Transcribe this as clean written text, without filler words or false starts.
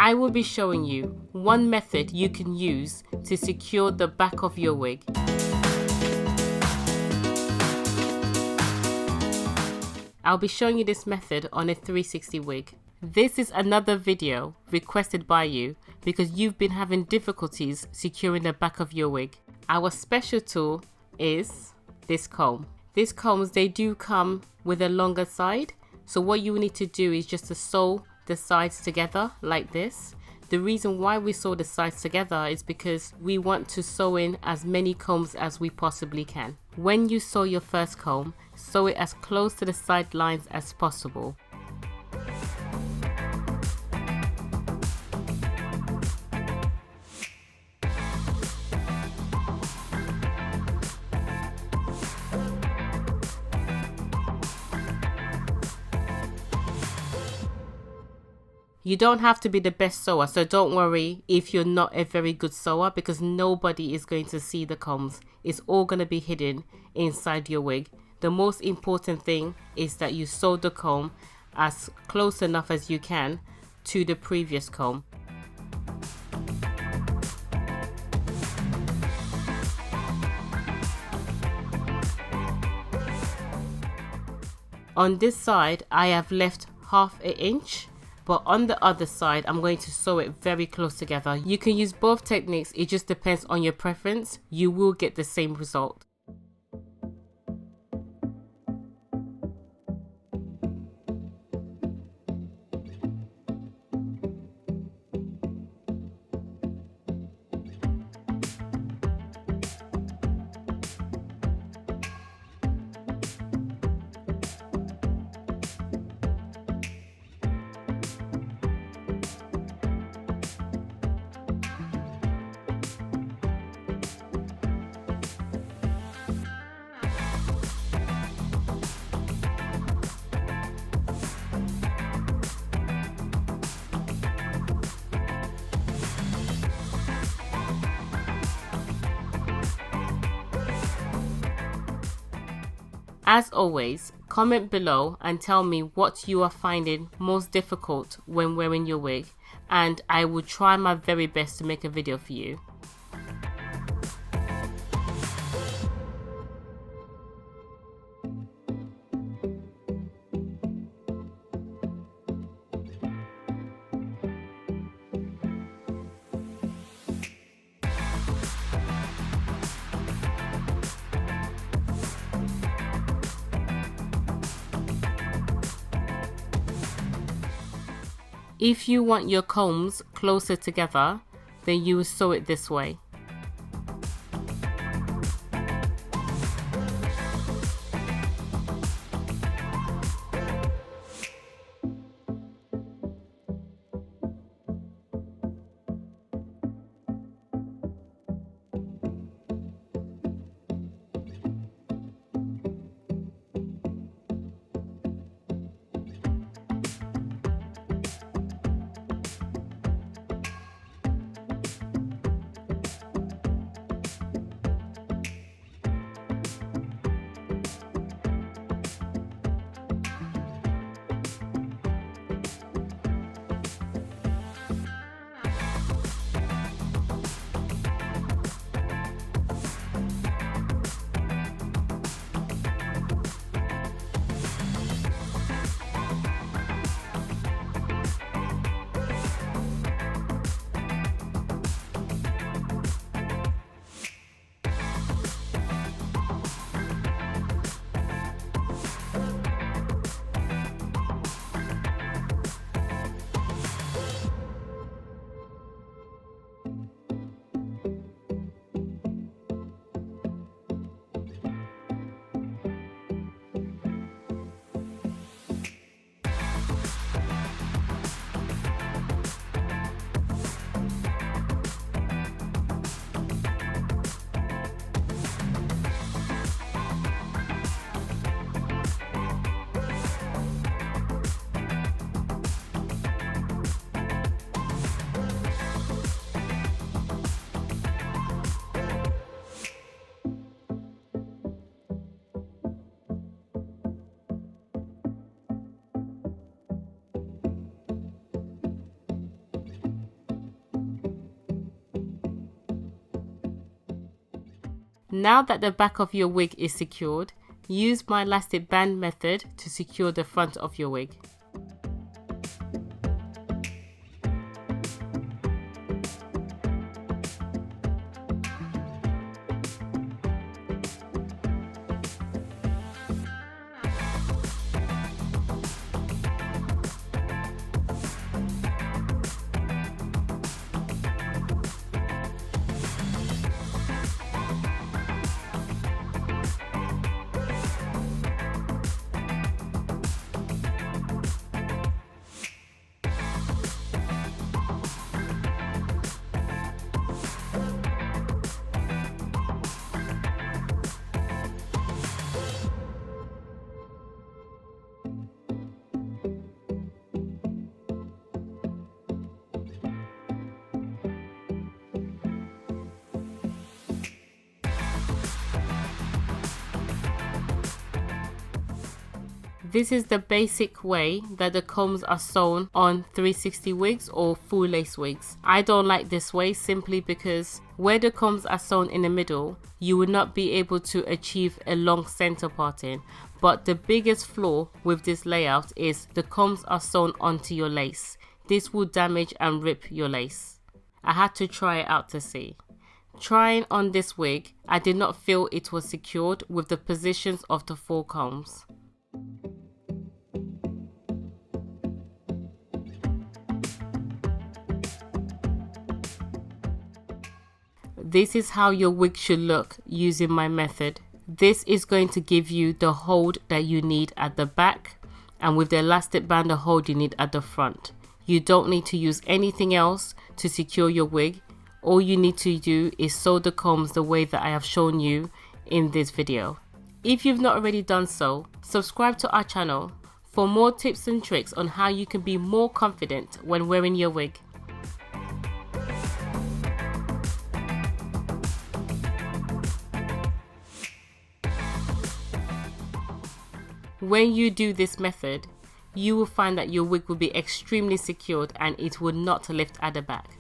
I will be showing you one method you can use to secure the back of your wig. I'll be showing you this method on a 360 wig. This is another video requested by you because you've been having difficulties securing the back of your wig. Our special tool is this comb. These combs, they do come with a longer side, so what you need to do is just to sew the sides together like this. The reason why we sew the sides together is because we want to sew in as many combs as we possibly can. When you sew your first comb, sew it as close to the side lines as possible. You don't have to be the best sewer, so don't worry if you're not a very good sewer, because nobody is going to see the combs. It's all going to be hidden inside your wig. The most important thing is that you sew the comb as close enough as you can to the previous comb. On this side, I have left ½ inch. But on the other side, I'm going to sew it very close together. You can use both techniques, it just depends on your preference. You will get the same result. As always, comment below and tell me what you are finding most difficult when wearing your wig, and I will try my very best to make a video for you. If you want your combs closer together, then you will sew it this way. Now that the back of your wig is secured, use my elastic band method to secure the front of your wig. This is the basic way that the combs are sewn on 360 wigs or full lace wigs. I don't like this way simply because where the combs are sewn in the middle, you will not be able to achieve a long center parting. But the biggest flaw with this layout is the combs are sewn onto your lace. This will damage and rip your lace. I had to try it out to see. Trying on this wig, I did not feel it was secured with the positions of the 4 combs. This is how your wig should look using my method. This is going to give you the hold that you need at the back, and with the elastic band the hold you need at the front. You don't need to use anything else to secure your wig. All you need to do is sew the combs the way that I have shown you in this video. If you've not already done so, subscribe to our channel for more tips and tricks on how you can be more confident when wearing your wig. When you do this method, you will find that your wig will be extremely secured and it will not lift at the back.